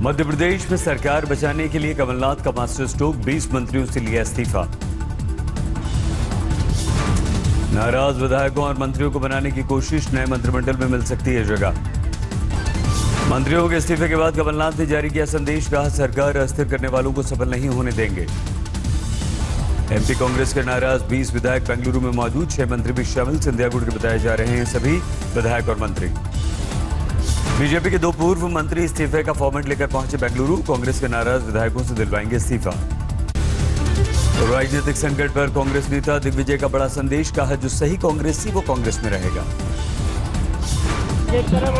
मध्य प्रदेश में सरकार बचाने के लिए कमलनाथ का मास्टर स्ट्रोक, 20 मंत्रियों से लिया इस्तीफा। नाराज विधायकों और मंत्रियों को बनाने की कोशिश, नए मंत्रिमंडल में मिल सकती है जगह। मंत्रियों के इस्तीफे के बाद कमलनाथ ने जारी किया संदेश, कहा सरकार अस्थिर करने वालों को सफल नहीं होने देंगे। एमपी कांग्रेस के नाराज 20 विधायक बेंगलुरु में मौजूद, 6 मंत्री भी शामिल। सिंधिया गुट के बताए जा रहे हैं सभी विधायक और मंत्री। बीजेपी के 2 पूर्व मंत्री इस्तीफे का फॉर्मेट लेकर पहुंचे बेंगलुरु, कांग्रेस के नाराज विधायकों से दिलवाएंगे इस्तीफा। राजनीतिक संकट पर कांग्रेस नेता दिग्विजय का बड़ा संदेश, कहा जो सही कांग्रेसी वो कांग्रेस में रहेगा।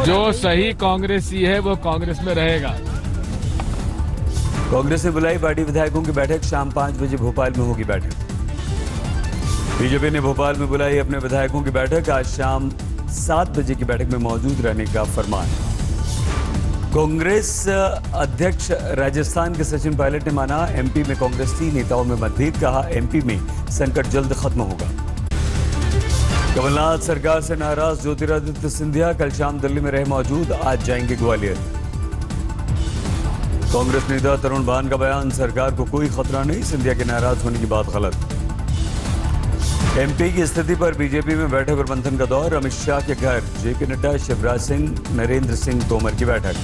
जो सही कांग्रेसी है वो कांग्रेस में रहेगा। कांग्रेस ने बुलाई पार्टी विधायकों की बैठक, शाम 5 बजे भोपाल में होगी बैठक। बीजेपी ने भोपाल में बुलाई अपने विधायकों की बैठक, आज शाम 7 बजे की बैठक में मौजूद रहने का फरमान। कांग्रेस अध्यक्ष राजस्थान के सचिन पायलट ने माना एमपी में कांग्रेसी नेताओं में मतभेद, कहा एमपी में संकट जल्द खत्म होगा। कमलनाथ सरकार से नाराज ज्योतिरादित्य सिंधिया कल शाम दिल्ली में रहे मौजूद, आज जाएंगे ग्वालियर। कांग्रेस नेता तरुण भान का बयान, सरकार को कोई खतरा नहीं, सिंधिया के नाराज होने की बात गलत। एमपी की स्थिति पर बीजेपी में बैठक और मंथन का दौर, अमित शाह के घर जेपी नड्डा, शिवराज सिंह, नरेंद्र सिंह तोमर की बैठक।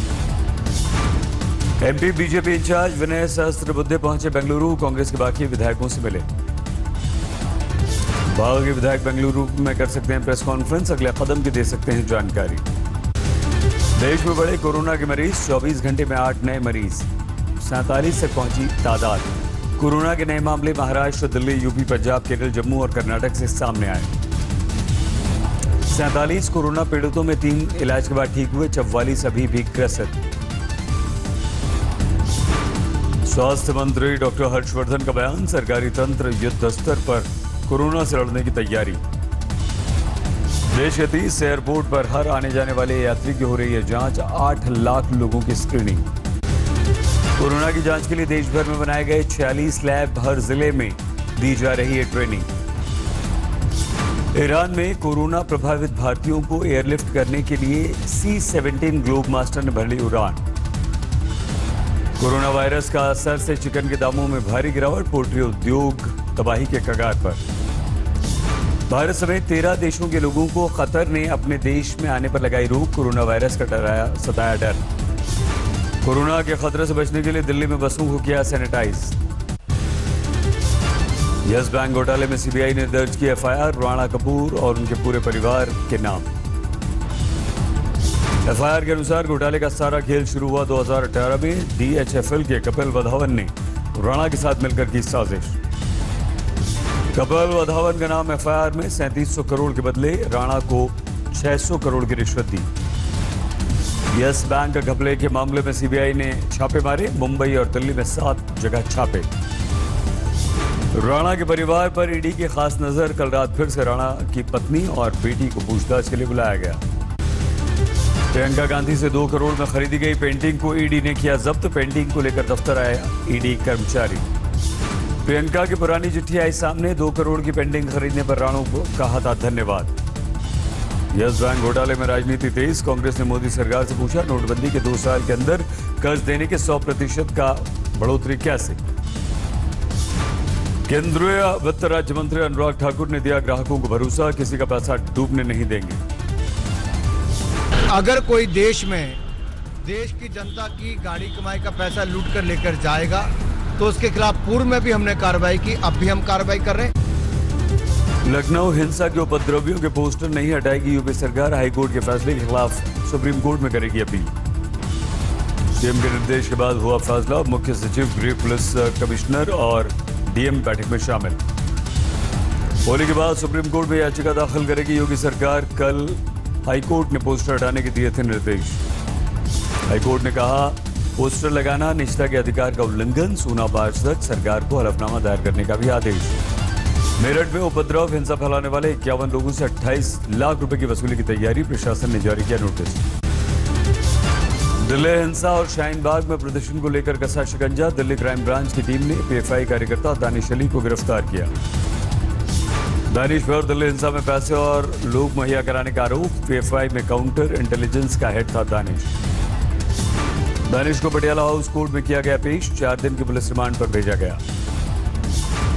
MP BJP in charge Vinay Sahasrabuddhe पहुंचे बेंगलुरु, कांग्रेस के बाकी विधायकों से मिले। बागी विधायक बेंगलुरु में कर सकते हैं प्रेस कॉन्फ्रेंस, अगले कदम की दे सकते हैं जानकारी। देश में बढ़े कोरोना के मरीज, 24 घंटे में 8 नए मरीज, 47 तक पहुंची तादाद। कोरोना के नए मामले महाराष्ट्र, दिल्ली, यूपी, पंजाब, केरल, जम्मू और कर्नाटक से सामने आए। 47 कोरोना पीड़ितों में 3 इलाज के बाद ठीक हुए, 44 अभी भी ग्रसित। स्वास्थ्य मंत्री डॉक्टर हर्षवर्धन का बयान, सरकारी तंत्र युद्ध स्तर पर कोरोना से लड़ने की तैयारी। देश के 30 एयरपोर्ट पर हर आने जाने वाले यात्री की हो रही है जांच, 8 लाख लोगों की स्क्रीनिंग। कोरोना की जांच के लिए देश भर में बनाए गए 46 लैब, हर जिले में दी जा रही है ट्रेनिंग। ईरान में कोरोना प्रभावित भारतीयों को एयरलिफ्ट करने के लिए C-17 ग्लोब मास्टर ने भर ली उड़ान। कोरोना वायरस का असर से चिकन के दामों में भारी गिरावट, पोल्ट्री उद्योग तबाही के कगार पर। भारत समेत 13 देशों के लोगों को कतर ने अपने देश में आने पर लगाई रोक, कोरोना वायरस का सताया डर। कोरोना के खतरे से बचने के लिए दिल्ली में बसों को किया सैनिटाइज। यस बैंक घोटाले में सीबीआई ने दर्ज की एफआईआर, राणा कपूर और उनके पूरे परिवार के नाम। एफआईआर के अनुसार घोटाले का सारा खेल शुरू हुआ 2018 में, डीएचएफएल के कपिल वधावन ने राणा के साथ मिलकर की साजिश। कपिल वधावन का नाम एफआईआर में 3700 करोड़ के बदले राणा को 600 करोड़ की रिश्वत दी। यस बैंक घपले के मामले में सीबीआई ने छापे मारे, मुंबई और दिल्ली में 7 जगह छापे। राणा के परिवार पर ईडी की खास नजर, कल रात फिर से राणा की पत्नी और बेटी को पूछताछ के लिए बुलाया गया। प्रियंका गांधी से 2 करोड़ में खरीदी गई पेंटिंग को ईडी ने किया जब्त, पेंटिंग को लेकर दफ्तर आया ईडी कर्मचारी। प्रियंका की पुरानी चिट्ठी आई सामने, 2 करोड़ की पेंटिंग खरीदने पर राणा को कहा था धन्यवाद। यस बैंक घोटाले में राजनीति तेज, कांग्रेस ने मोदी सरकार से पूछा नोटबंदी के 2 साल के अंदर कर्ज देने के 100% का बढ़ोतरी कैसे। केंद्रीय वित्त राज्य मंत्री अनुराग ठाकुर ने दिया ग्राहकों को भरोसा, किसी का पैसा डूबने नहीं देंगे। अगर कोई देश में देश की जनता की गाड़ी कमाई का पैसा लूट कर लेकर जाएगा तो उसके खिलाफ पूर्व में भी हमने कार्रवाई की, अब भी हम कार्रवाई कर रहे हैं। लखनऊ हिंसा के उपद्रवियों के पोस्टर नहीं हटाएगी यूपी सरकार, हाईकोर्ट के फैसले के खिलाफ सुप्रीम कोर्ट में करेगी अपील। सीएम के निर्देश के बाद हुआ फैसला, मुख्य सचिव, गृह, पुलिस कमिश्नर और डीएम बैठक में शामिल। होली के बाद सुप्रीम कोर्ट में याचिका दाखिल करेगी योगी सरकार, कल हाईकोर्ट ने पोस्टर हटाने के दिए थे निर्देश। हाईकोर्ट ने कहा पोस्टर लगाना निजता के अधिकार का उल्लंघन, सूना पार्षद सरकार को हलफनामा दायर करने का भी आदेश। मेरठ में उपद्रव हिंसा फैलाने वाले 51 लोगों से 28 लाख रुपए की वसूली की तैयारी, प्रशासन ने जारी किया नोटिस। दिल्ली हिंसा और शाहीन बाग में प्रदर्शन को लेकर कसा शिकंजा, दिल्ली क्राइम ब्रांच की टीम ने पीएफआई कार्यकर्ता दानिश अली को गिरफ्तार किया। दानिश पर दिल्ली हिंसा में पैसे और लोग मुहैया कराने का आरोप, पीएफआई में काउंटर इंटेलिजेंस का हेड था दानिश। दानिश को पटियाला हाउस कोर्ट में किया गया पेश, 4 दिन की पुलिस रिमांड पर भेजा गया।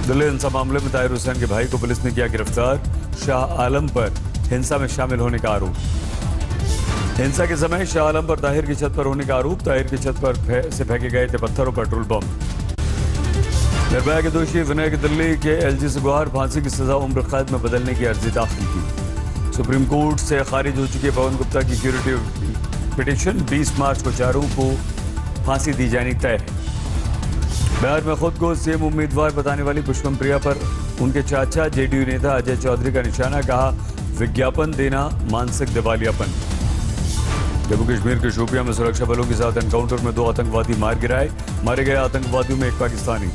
दिल्ली हिंसा मामले में ताहिर हुसैन के भाई को पुलिस ने किया गिरफ्तार, शाह आलम पर हिंसा में शामिल होने का आरोप। हिंसा के समय शाह आलम पर ताहिर की छत पर होने का आरोप, ताहिर की छत पर से फेंके गए थे पत्थर और पेट्रोल बम। निर्भया के दोषी विनय की दिल्ली के एलजी से गुहार, फांसी की सजा उम्र कैद में बदलने की अर्जी दाखिल की। सुप्रीम कोर्ट से खारिज हो चुकी है पवन गुप्ता की क्यूरेटिव पिटीशन, 20 मार्च को चारों को फांसी दी जानी तय है। बिहार में खुद को सीएम उम्मीदवार बताने वाली पुष्पम प्रिया पर उनके चाचा जेडीयू नेता अजय चौधरी का निशाना, कहा विज्ञापन देना मानसिक दिवालियापन। जम्मू कश्मीर के शोपियां में सुरक्षा बलों के साथ एनकाउंटर में 2 आतंकवादी मारे गए आतंकवादियों में एक पाकिस्तानी।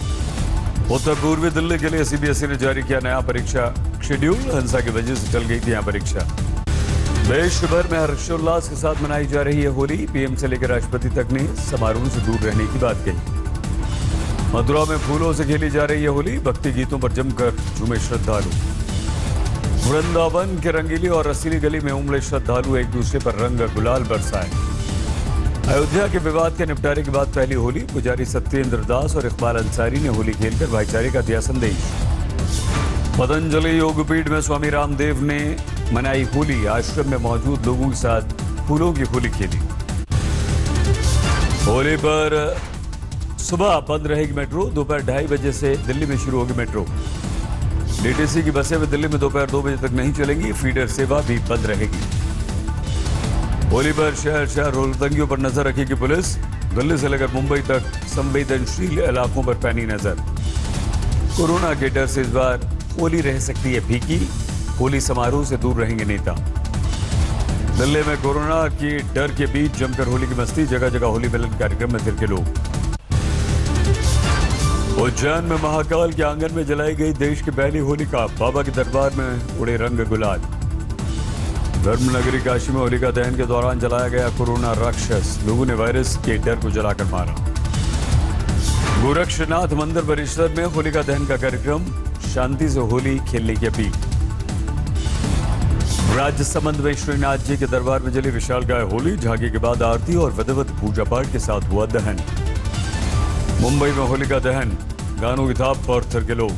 उत्तर पूर्वी दिल्ली के लिए सीबीएसई ने जारी किया नया परीक्षा शेड्यूल, हिंसा की वजह से चल गई थी यहाँ परीक्षा। देश भर में हर्षोल्लास के साथ मनाई जा रही है होली, पीएम से लेकर राष्ट्रपति तक ने समारोह से दूर रहने की बात कही। मथुरा में फूलों से खेली जा रही है होली, भक्ति गीतों पर जमकर झूमे श्रद्धालु। वृंदावन के रंगीली और रसीली गली में उमड़े श्रद्धालु एक दूसरे पर रंग गुलाल बरसाए। अयोध्या के विवाद के निपटारे के बाद पहली होली, पुजारी सत्येंद्र दास और इकबाल अंसारी ने होली खेलकर भाईचारे का दिया संदेश। पतंजलि योगपीठ में स्वामी रामदेव ने मनाई होली, आश्रम में मौजूद लोगों के साथ फूलों की होली खेली। होली पर सुबह बंद रहेगी मेट्रो, दोपहर 2:30 बजे से दिल्ली में शुरू होगी मेट्रो। डीटीसी की बसें भी दिल्ली में दोपहर 2 बजे तक नहीं चलेंगी, फीडर सेवा भी बंद रहेगी। होली पर शहर शहर रोहतंगियों पर नजर रखेगी पुलिस, दिल्ली से लेकर मुंबई तक संवेदनशील इलाकों पर पैनी नजर। कोरोना के डर से इस बार होली रह सकती है फीकी, होली समारोह से दूर रहेंगे नेता। दिल्ली में कोरोना की डर के बीच जमकर होली की मस्ती, जगह जगह होली मिलन कार्यक्रम में थिरके लोग। उज्जैन में महाकाल के आंगन में जलाई गई देश की पहली होलिका, बाबा के दरबार में उड़े रंग गुलाल। धर्मनगरी काशी में होलिका दहन के दौरान जलाया गया कोरोना राक्षस, लोगों ने वायरस के डर को जलाकर मारा। गोरक्षनाथ मंदिर परिसर में होलिका दहन का कार्यक्रम, शांति से होली खेलने की अपील। राजसमंद में श्रीनाथ जी के दरबार में जली विशालकाय होली, झांकी के बाद आरती और विधिवत पूजा पाठ के साथ हुआ दहन। मुंबई में होलिका दहन, गानों की थाप पर थिरके लोग।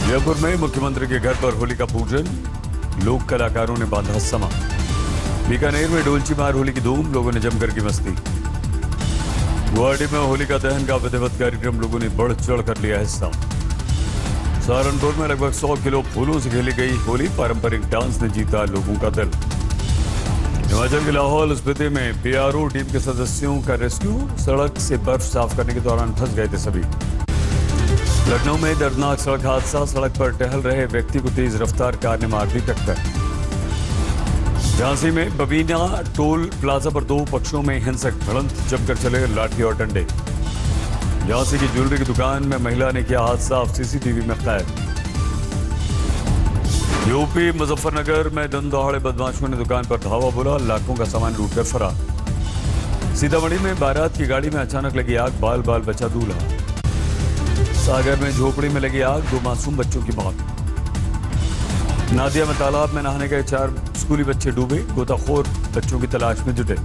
जयपुर में मुख्यमंत्री के घर पर होलिका पूजन, लोक कलाकारों ने बांधा समा। बीकानेर में डोलची मार होली की धूम, लोगों ने जमकर की मस्ती। गुवाहाटी में होलिका दहन का विधिवत कार्यक्रम, लोगों ने बढ़ चढ़ कर लिया हिस्सा। सहारनपुर में लगभग 100 किलो फूलों से खेली गई होली, पारंपरिक डांस ने जीता लोगों का दिल। हिमाचल के लाहौल स्पीति में पीआरओ टीम के सदस्यों का रेस्क्यू, सड़क से बर्फ साफ करने के दौरान फंस गए थे सभी। लखनऊ में दर्दनाक सड़क हादसा, सड़क पर टहल रहे व्यक्ति को तेज रफ्तार कार ने मार दी टक्कर। झांसी में बबीना टोल प्लाजा पर 2 पक्षों में हिंसक भिड़ंत, जमकर चले लाठी और डंडे। झांसी की ज्वेलरी की दुकान में महिला ने किया हादसा, सीसीटीवी में कैद। यूपी मुजफ्फरनगर में दिन दहाड़े बदमाशों ने दुकान पर धावा बोला, लाखों का सामान लूटकर फरार। सीतामढ़ी में बारात की गाड़ी में अचानक लगी आग, बाल बाल बचा दूल्हा। सागर में झोपड़ी में लगी आग, 2 मासूम बच्चों की मौत। नादिया में तालाब में नहाने गए 4 स्कूली बच्चे डूबे, गोताखोर बच्चों की तलाश में जुटे।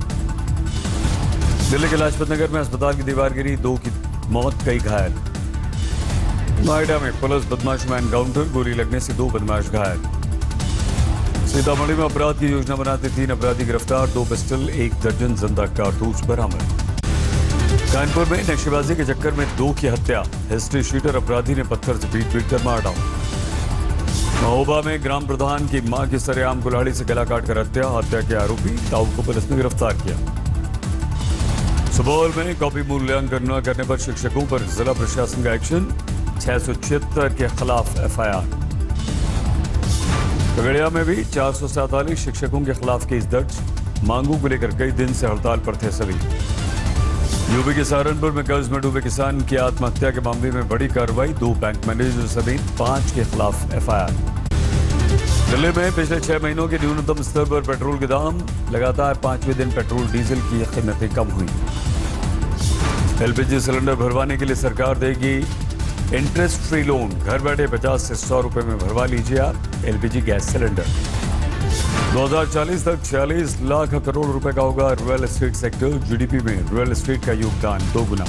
दिल्ली के लाजपत नगर में अस्पताल की दीवार गिरी, 2 की मौत, कई घायल। नोएडा में पुलिस बदमाश में एनकाउंटर, गोली लगने से 2 बदमाश घायल। सीतामढ़ी में अपराध की योजना बनाते 3 अपराधी गिरफ्तार, 2 पिस्टल, 1 दर्जन जिंदा कारतूस बरामद। कानपुर में नशेबाजी के चक्कर में 2 की हत्या, हिस्ट्री शीटर अपराधी ने पत्थर से पीट कर मार डाला। महोबा में ग्राम प्रधान की मां की सरेआम कुल्हाड़ी से गला काटकर हत्या के आरोपी ताऊ को पुलिस ने गिरफ्तार किया। सुपौल में कॉपी मूल्यांकन न करने पर शिक्षकों पर जिला प्रशासन का एक्शन, 676 के खिलाफ एफआईआर। खगड़िया में भी 447 शिक्षकों के खिलाफ केस दर्ज, मांगों को लेकर कई दिन से हड़ताल पर थे सभी। यूपी के सहारनपुर में कर्ज में डूबे किसान की आत्महत्या के मामले में बड़ी कार्रवाई, 2 बैंक मैनेजर समेत 5 के खिलाफ एफआईआर। दिल्ली में पिछले 6 महीनों के न्यूनतम स्तर पर पेट्रोल के दाम, लगातार 5वें दिन पेट्रोल डीजल की कीमतें कम हुई। एलपीजी सिलेंडर भरवाने के लिए सरकार देगी इंटरेस्ट फ्री लोन, घर बैठे 50 से 100 रुपए में भरवा लीजिए आप एलपीजी गैस सिलेंडर। 2040 तक 46 लाख करोड़ रुपए का होगा रियल एस्टेट सेक्टर। जीडीपी में रियल एस्टेट का योगदान 2 गुना।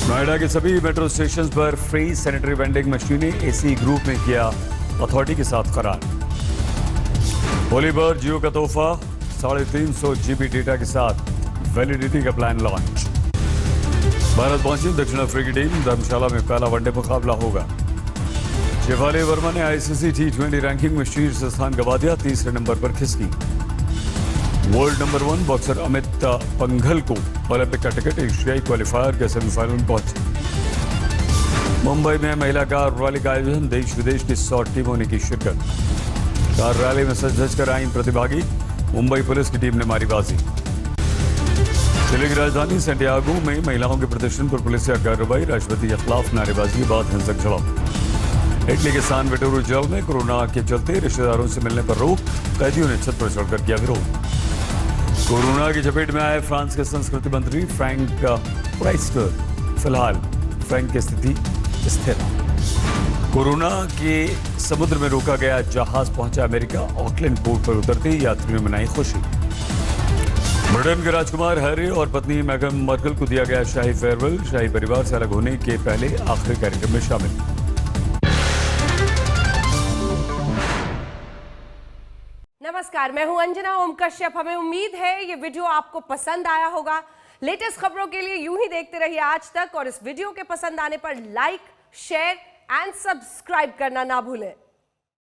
नोएडा के सभी मेट्रो स्टेशन पर फ्री सैनिटरी वेंडिंग मशीनें एसी ग्रुप ने किया अथॉरिटी के साथ करार। होली पर जियो का तोहफा 350 GB डेटा के साथ वैलिडिटी का प्लान लॉन्च। भारत पहुंची दक्षिण अफ्रीकी टीम। धर्मशाला में पहला वनडे मुकाबला होगा। शेफाली वर्मा ने आईसीसी T20 रैंकिंग में शीर्ष स्थान गंवा दिया, तीसरे नंबर पर खिसकी। World number 1 boxer Amit Panghal को ओलंपिक का टिकट। एशियाई क्वालिफायर के सेमीफाइनल में पहुंचे। मुंबई में महिला कार रैली का आयोजन। देश विदेश की 100 टीमों ने की शिरकत। कार रैली में सज धज कर आई प्रतिभागी। मुंबई पुलिस की टीम ने मारी बाजी। चिली की राजधानी सेंटियागो में महिलाओं के प्रदर्शन पर पुलिस से कार्रवाई। राष्ट्रपति के खिलाफ नारेबाजी के बाद हिंसक झड़प। इटली के सान विटोरियो जेल में कोरोना के चलते रिश्तेदारों से मिलने पर रोक। कैदियों ने छत पर चढ़कर किया विरोध। कोरोना की चपेट में आए फ्रांस के संस्कृति मंत्री फ्रैंक प्राइस्टर। फिलहाल फ्रैंक की स्थिति स्थिर। कोरोना के समुद्र में रोका गया जहाज पहुंचा अमेरिका। ऑकलैंड पोर्ट पर उतरते ही यात्रियों ने मनाई खुशी। ब्रिटेन के राजकुमार हैरी और पत्नी मेगन मार्कल को दिया गया शाही फेयरवेल। शाही परिवार से अलग होने के पहले आखिरी कार्यक्रम में शामिल। नमस्कार, मैं हूं अंजना ओम कश्यप। हमें उम्मीद है ये वीडियो आपको पसंद आया होगा। लेटेस्ट खबरों के लिए यूं ही देखते रहिए आज तक और इस वीडियो के पसंद आने पर लाइक, शेयर एंड सब्सक्राइब करना ना भूलें।